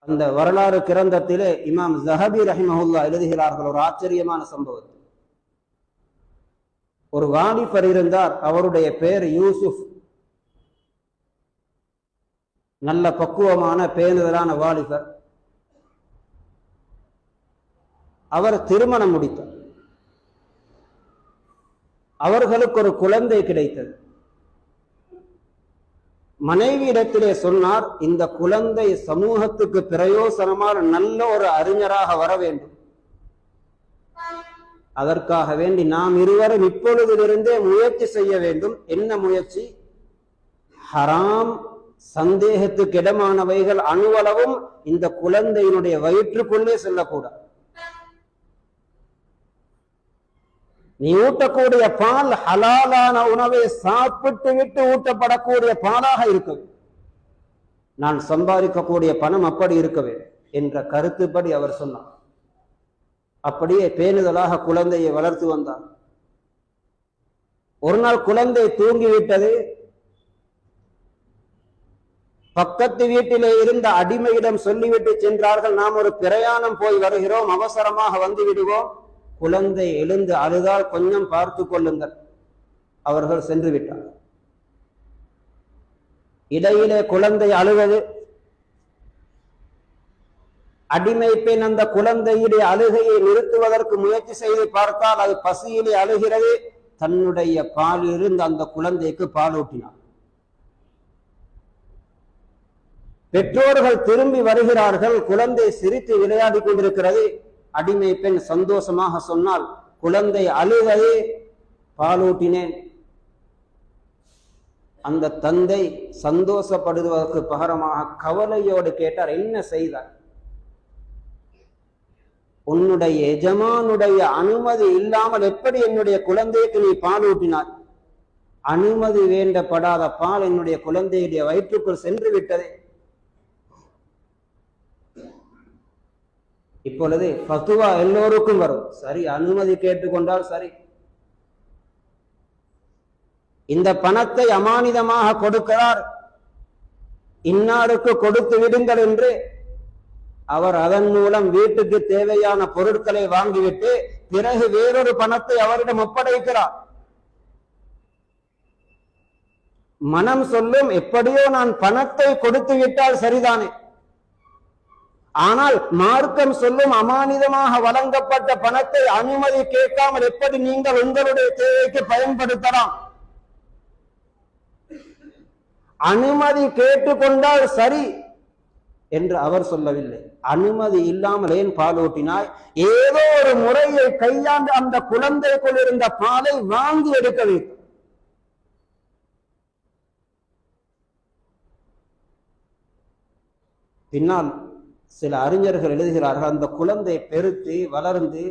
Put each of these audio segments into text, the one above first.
அந்த வரலாறு கிரந்தத்திலே இமாம் ஸஹபி ரஹிமஹுல்லா எழுதுகிறார்கள் ஒரு ஆச்சரியமான சம்பவம். ஒரு வாலிபர் இருந்தார், அவருடைய பெயர் யூசுப். நல்ல பக்குவமான பேணுதலான வாலிபர். அவர் திருமணம் முடித்தார். அவர்களுக்கு ஒரு குழந்தை கிடைத்தது. மனைவியிடத்திலே சொன்னார், இந்த குழந்தை சமூகத்துக்கு பிரயோசனமான நல்ல ஒரு அறிஞராக வர வேண்டும். அதற்காக வேண்டி நாம் இருவரும் இப்பொழுதிலிருந்தே முயற்சி செய்ய வேண்டும். என்ன முயற்சி? ஹராம், சந்தேகத்துக்கு இடமானவைகள் அணுவளவும் இந்த குழந்தையினுடைய வயிற்றுக்குள்ளே செல்லக்கூடாது. நீ ஊட்டக்கூடிய பால் ஹலாலான உணவை சாப்பிட்டு விட்டு ஊட்டப்படக்கூடிய பாலாக இருக்க வேண்டும். நான் சம்பாதிக்கக்கூடிய பணம் அப்படி இருக்க வேண்டும் என்ற கருத்துப்படி அவர் சொன்னார். அப்படியே பேணுதலாக குழந்தையை வளர்த்து வந்தார். ஒரு நாள் குழந்தை தூங்கிவிட்டது. பக்கத்து வீட்டிலே இருந்த அடிமையிடம் சொல்லிவிட்டு சென்றார்கள், நாம் ஒரு பிரயாணம் போய் வருகிறோம், அவசரமாக வந்து விடுவோம். குழந்தை எழுந்து அழுதால் கொஞ்சம் பார்த்து கொள்ளுங்கள். அவர்கள் சென்று விட்டார். இடையிலே குழந்தை அழுவது. அடிமை பெண் அந்த குழந்தையுடைய அழுகையை நிறுத்துவதற்கு முயற்சி செய்து பார்த்தால் அது பசியிலே அழுகிறது. தன்னுடைய பாலிலிருந்து அந்த குழந்தைக்கு பால் ஊட்டினார். பெற்றோர்கள் திரும்பி வருகிறார்கள். குழந்தை சிரித்து விளையாடி கொண்டிருக்கிறது. அடிமை பெண் சந்தோஷமாக சொன்னால், குழந்தை அழுகவே பாலூட்டினேன். அந்த தந்தை சந்தோஷப்படுவதற்கு பகரமாக கவலையோடு கேட்டார், என்ன செய்தார்? உன்னுடைய எஜமானுடைய அனுமதி இல்லாமல் எப்படி என்னுடைய குழந்தைக்கு நீ பாலூட்டினார்? அனுமதி வேண்டப்படாத பால் என்னுடைய குழந்தையுடைய வயிற்றுக்குள் சென்று விட்டதே. இப்பொழுது ஃபத்வா எல்லோருக்கும் வரும். சரி, அனுமதி கேட்டுக்கொண்டால் சரி. இந்த பணத்தை அமானிதமாக கொடுக்கிறார், இன்னாருக்கு கொடுத்து விடுங்கள் என்று அவர் அதன் மூலம் வீட்டுக்கு தேவையான பொருட்களை வாங்கிவிட்டு பிறகு வேறொரு பணத்தை அவரிடம் ஒப்படைக்கிறார். மனம் சொல்லும், எப்படியோ நான் பணத்தை கொடுத்து விட்டால் சரிதானே. ஆனால் மார்க்கம் சொல்லும், அமானிதமாக வழங்கப்பட்ட பணத்தை அனுமதி கேட்காமல் எப்படி நீங்கள் உங்களுடைய தேவைக்கு பயன்படுத்தலாம்? அனுமதி கேட்டுக்கொண்டால் சரி என்று அவர் சொல்லவில்லை. அனுமதி இல்லாமல் ஏன் பாலூட்டினாய்? ஏதோ ஒரு முறையை கையாண்டு அந்த குழந்தைக்குள் இருந்த பாலை வாங்கி எடுக்க வேண்டும். பின்னால் சில அறிஞர்கள் எழுதுகிறார்கள், அந்த குழந்தை பெருத்து வளர்ந்து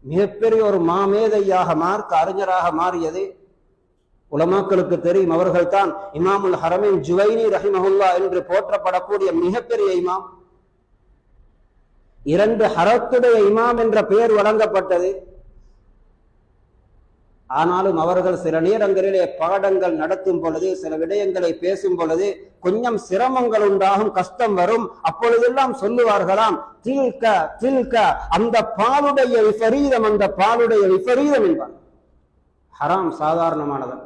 மிகப்பெரிய ஒரு மாமேதையாக மார்க்க அறிஞராக மாறியது உலமாக்களுக்கு தெரியும். அவர்கள் தான் இமாமுல் ஹரமைன் ஜுவைனி ரஹிமஹுல்லா என்று போற்றப்படக்கூடிய மிகப்பெரிய இமாம். 2 ஹரத்துடைய இமாம் என்ற பெயர் வழங்கப்பட்டது. ஆனாலும் அவர்கள் சில நேரங்களிலே பாடங்கள் நடத்தும் பொழுது, சில விடயங்களை பேசும் பொழுது கொஞ்சம் சிரமங்கள் உண்டாகும், கஷ்டம் வரும். அப்பொழுதெல்லாம் சொல்லுவார்களாம், தில்க தில்க, அந்த பாலுடைய விபரீதம், அந்த பாலுடைய விபரீதம் என்பார். ஹராம் சாதாரணமானது.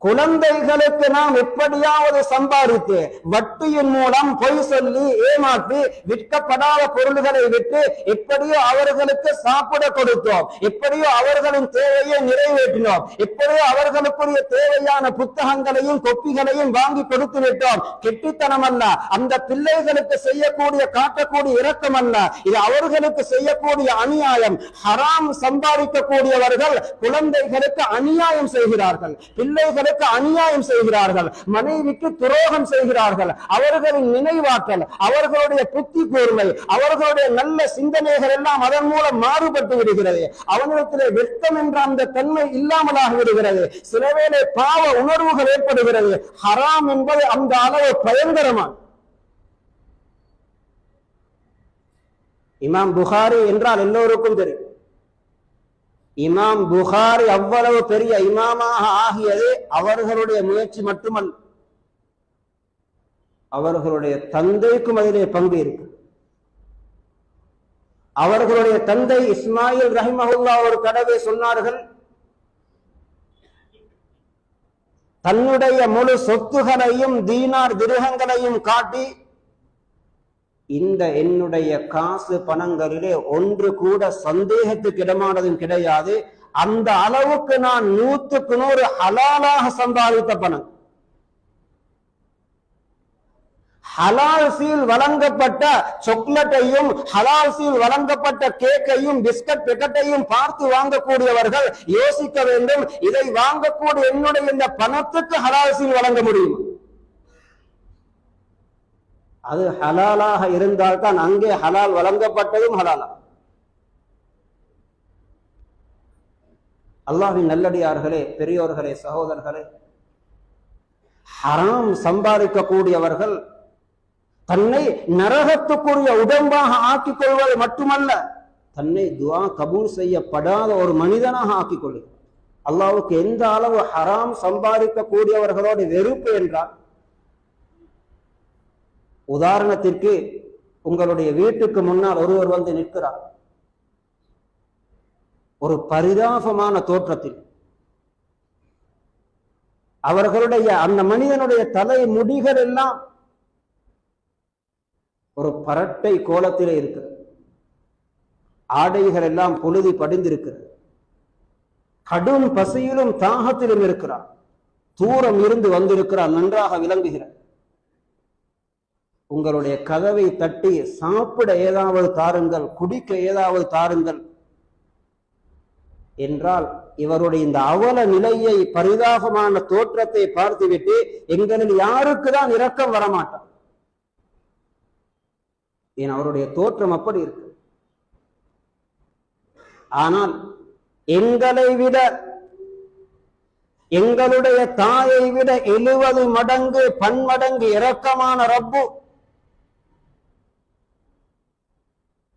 குழந்தைகளுக்கு நாம் எப்படியாவது சம்பாதித்து வட்டியின் மூலம் பொய் சொல்லி ஏமாற்றி விற்கப்படாத பொருள்களை விட்டு எப்படியோ அவர்களுக்கு சாப்பிட கொடுத்தோம், எப்படியோ அவர்களின் தேவையை நிறைவேற்றினோம், எப்படியோ அவர்களுக்குரிய தேவையான புத்தகங்களையும் கொப்பிகளையும் வாங்கி கொடுத்து விட்டோம். கெட்டித்தனம் அல்ல, அந்த பிள்ளைகளுக்கு செய்யக்கூடிய காட்டக்கூடிய இரக்கம் அல்ல, இது அவர்களுக்கு செய்யக்கூடிய அநியாயம். ஹராம் சம்பாதிக்கக்கூடியவர்கள் குழந்தைகளுக்கு அநியாயம் செய்கிறார்கள், பிள்ளைகளுக்கு அநியாயம் செய்கிறார்கள், மனைவிக்கு துரோகம் செய்கிறார்கள். அவர்களின் நினைவாற்றல், அவர்களுடைய புத்தி கூர்மை, அவர்களுடைய நல்ல சிந்தனைகள் எல்லாம் அதன் மூலம் மாறுபட்டு விடுகிறது. அவனிடத்திலே வெட்கம் என்ற அந்த தன்மை இல்லாமலாக விடுகிறது. சிலவேளை பாவ உணர்வுகள் ஏற்படுகிறது. ஹராம் என்பது அந்த அளவு பயங்கரமான. இமாம் புகாரி என்றால் எல்லோருக்கும் தெரியும். இமாம் புகாரி அவ்வளவு பெரிய இமாமாக ஆகியது அவர்களுடைய முயற்சி மட்டுமல்ல. அவர்களுடைய தந்தைக்கும் அதிலே பங்கு இருக்கு. அவர்களுடைய தந்தை இஸ்மாயில் ரஹிமஹுல்லா ஒரு தடவை சொன்னார்கள், தன்னுடைய முழு சொத்துகளையும் தீனார் திரகங்களையும் காட்டி, இந்த என்னுடைய காசு பணங்களிலே ஒன்று கூட சந்தேகத்துக்கு இடமானதும் கிடையாது, அந்த அளவுக்கு நான் 100க்கு 100 ஹலாலாக சம்பாதித்த பணம். ஹலால் சீல் வழங்கப்பட்ட சாக்லேட்டையும் ஹலால் சீல் வழங்கப்பட்ட கேக்கையும் பிஸ்கட் பெக்கெட்டையும் பார்த்து வாங்கக்கூடியவர்கள் யோசிக்க வேண்டும், இதை வாங்கக்கூடிய என்னுடைய இந்த பணத்துக்கு ஹலால் சீல் வழங்க முடியும். அது ஹலாலாக இருந்தால்தான் அங்கே ஹலால் வழங்கப்பட்டதும் ஹலாலா. அல்லாஹ்வின் நல்லடியார்களே, பெரியோர்களே, சகோதரர்களே, ஹராம் சம்பாதிக்கக்கூடியவர்கள் தன்னை நரகத்துக்குரிய உடம்பாக ஆக்கிக் கொள்வது மட்டுமல்ல, தன்னை துஆ கபூல் செய்யப்படாத ஒரு மனிதனாக ஆக்கிக் கொள்ளும். அல்லாஹ்வுக்கு எந்த அளவு ஹராம் சம்பாதிக்கக்கூடியவர்களோடு வெறுப்பு என்றால், உதாரணத்திற்கு உங்களுடைய வீட்டுக்கு முன்னால் ஒருவர் வந்து நிற்கிறார், ஒரு பரிதாபமான தோற்றத்தில். அவர்களுடைய அந்த மனிதனுடைய தலை முடிகள் எல்லாம் ஒரு பரட்டை கோலத்திலே இருக்கிறது, ஆடைகள் எல்லாம் புழுதி படிந்திருக்கிறது, கடும் பசியிலும் தாகத்திலும் இருக்கிறார், தூரம் இருந்து வந்திருக்கிறார், நன்றாக விளங்குகிறார். உங்களுடைய கதவை தட்டி சாப்பிட ஏதாவது தாருங்கள், குடிக்க ஏதாவது தாருங்கள் என்றால், இவருடைய இந்த அவல நிலையை, பரிதாபமான தோற்றத்தை பார்த்துவிட்டு எங்களில் யாருக்கு தான் இரக்கம் வரமாட்டார். ஏன், அவருடைய தோற்றம் அப்படி இருக்கு. ஆனால் எங்களை விட, எங்களுடைய தாயை விட 70 மடங்கு பன்மடங்கு இரக்கமான ரப்பு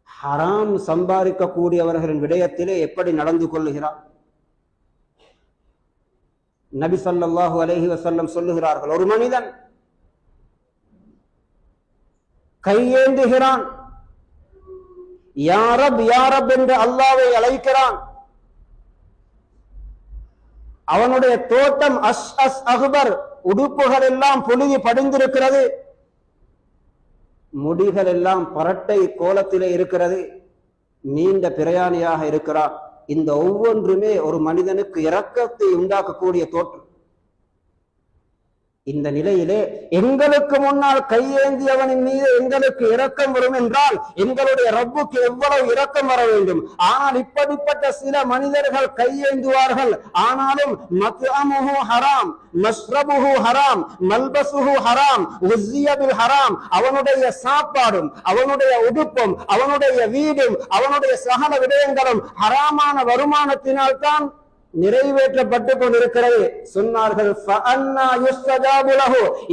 ஹராம் சம்பாதிக்கக்கூடியவர்களின் விடயத்திலே எப்படி நடந்து கொள்ளுகிறார்? நபி ஸல்லல்லாஹு அலைஹி வஸல்லம் சொல்லுகிறார்கள், ஒரு மனிதன் கையேந்துகிறான், யா ரப் யா ரப் என்று அல்லாஹ்வை அழைக்கிறான். அவனுடைய தோட்டம் அஸ் அஸ் அக்பர், உடுப்புகள் எல்லாம் புழுதி படிந்திருக்கிறது, முடிகள் எல்லாம் பரட்டை கோலத்திலே இருக்கிறது, நீண்ட பிரயாணியாக இருக்கிறார். இந்த ஒவ்வொன்றுமே ஒரு மனிதனுக்கு இரக்கத்தை உண்டாக்கக்கூடிய தோற்றம். இந்த நிலையிலே எங்களுக்கு முன்னால் கையேந்தியவனின் மீது எங்களுக்கு இரக்கம் வரும் என்றால் எங்களுடைய ரப்புக்கு எவ்வளவு இரக்கம் வர வேண்டும். ஆனால் இப்படிப்பட்ட சில மனிதர்கள் கையேந்துவார்கள், ஆனாலும் மத்அமுஹு ஹராம், மஷ்ரபுஹு ஹராம், மல்பசுஹு ஹராம், உஸ்ஸிய பில் ஹராம், அவனுடைய சாப்பாடும் அவனுடைய உடுப்பும் அவனுடைய வீடும் அவனுடைய சகல விடயங்களும் ஹராமான வருமானத்தினால் தான் நிறைவேற்றப்பட்டு கொண்டிருக்கிறது. சொன்னார்கள்,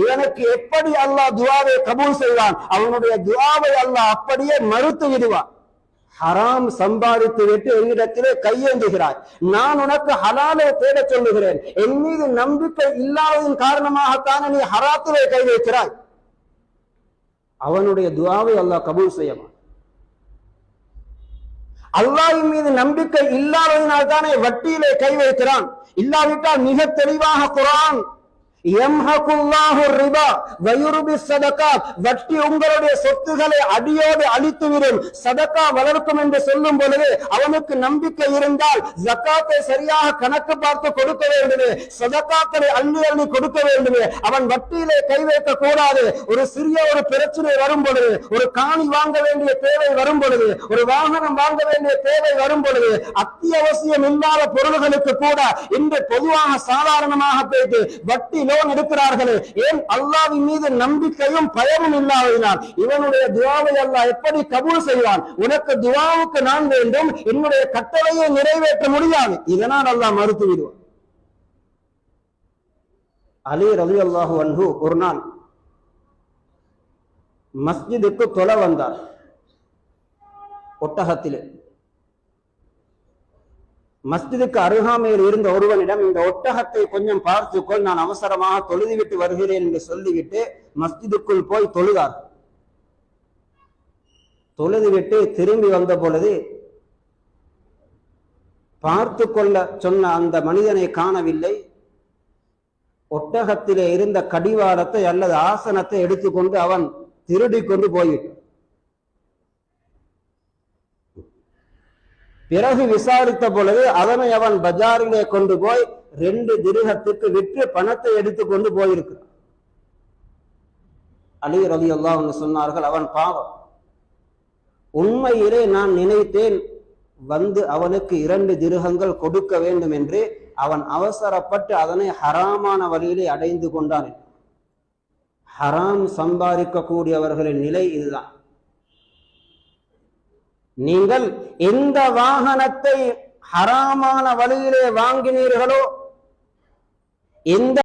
இவனுக்கு எப்படி அல்லாஹ் துஆவை கபூல் செய்வான்? அவனுடைய துஆவை அல்லாஹ் அப்படியே மறுத்து விடுவான். ஹராம் சம்பாதித்து விட்டு என்னிடத்திலே கையேந்துகிறாய், நான் உனக்கு ஹலாலை தேட சொல்லுகிறேன், என் மீது நம்பிக்கை இல்லாததின் காரணமாகத்தான் நீ ஹராத்திலே கை வைக்கிறாய். அவனுடைய துஆவை அல்லாஹ் கபூல் செய்வான். அல்லாஹ்வின் மீது நம்பிக்கை இல்லாததினால் தானே வட்டியிலே கை வைக்கிறான். இல்லாவிட்டால் மிக தெளிவாக குர்ஆன், யம்ஹகுல்லாஹு ரிபா வயுர்பி ஸதகாத், வட்டி உங்களுடைய சொத்துக்களை அடியோடு அழித்துவிடும், சதகா வளர்க்கும் என்று சொல்லும் பொழுது அவனுக்கு நம்பிக்கை இருந்தால் ஜகாத்தை சரியாக கணக்கு பார்த்து கொடுக்க வேண்டுமே, சதகாக்களை அள்ளி அள்ளி கொடுக்க வேண்டுமே. அவன் வட்டியிலே கை வைக்க கூடாது. ஒரு சிறிய ஒரு பிரச்சனை வரும் பொழுது, ஒரு காணி வாங்க வேண்டிய தேவை வரும் பொழுது, ஒரு வாகனம் வாங்க வேண்டிய தேவை வரும் பொழுது, அத்தியாவசியம் இல்லாத பொருள்களுக்கு கூட இன்று பொதுவாக சாதாரணமாக போயிட்டு வட்டி லோன் எடுக்கிறார்களே. ஏன்? அல்லாஹ்வின் மீது நம்பிக்கையும் பயமும் இல்லாததினால். இவனுடைய துஆவை அல்லாஹ் எப்படி கபூல் செய்வான்? உனக்கு துஆவுக்கு நான் வேண்டும், என்னுடைய கட்டளையை நிறைவேற்ற முடியாது, இதனால் அல்லாஹ் மறுத்து விடுவான். அலி ரலியல்லாஹு அன்ஹு ஒரு நாள் மஸ்ஜிதுக்கு தொழ வந்தார் ஒட்டகத்திலே. மஸ்ஜிதுக்கு அருகாமையில் இருந்த ஒருவனிடம் இந்த ஒட்டகத்தை கொஞ்சம் பார்த்துக்கொள், நான் அவசரமாக தொழுதுவிட்டு வருகிறேன் என்று சொல்லிவிட்டு மஸ்ஜிதுக்குள் போய் தொழுதார். தொழுதுவிட்டு திரும்பி வந்த பொழுது பார்த்து கொள்ள சொன்ன அந்த மனிதனை காணவில்லை. ஒட்டகத்திலே இருந்த கடிவாளத்தை அல்லது ஆசனத்தை எடுத்துக்கொண்டு அவன் திருடி கொண்டு போய்விட்டான். பிறகு விசாரித்த பொழுது அதனை அவன் பஜாரிலே கொண்டு போய் 2 திர்ஹத்துக்கு விற்று பணத்தை எடுத்துக்கொண்டு போயிருக்கிறான். அலி ரலியல்லாஹு அன்ஹு சொன்னார்கள், அவன் பாவம், உண்மையிலே நான் நினைத்தேன் வந்து அவனுக்கு 2 திர்ஹங்கள் கொடுக்க வேண்டும் என்று. அவன் அவசரப்பட்டு அதனை ஹராமான வழியிலே அடைந்து கொண்டான். ஹராம் சம்பாதிக்கக்கூடியவர்களின் நிலை இதுதான். நீங்கள் எந்த வாகனத்தை ஹராமான வழியிலே வாங்கினீர்களோ, எந்த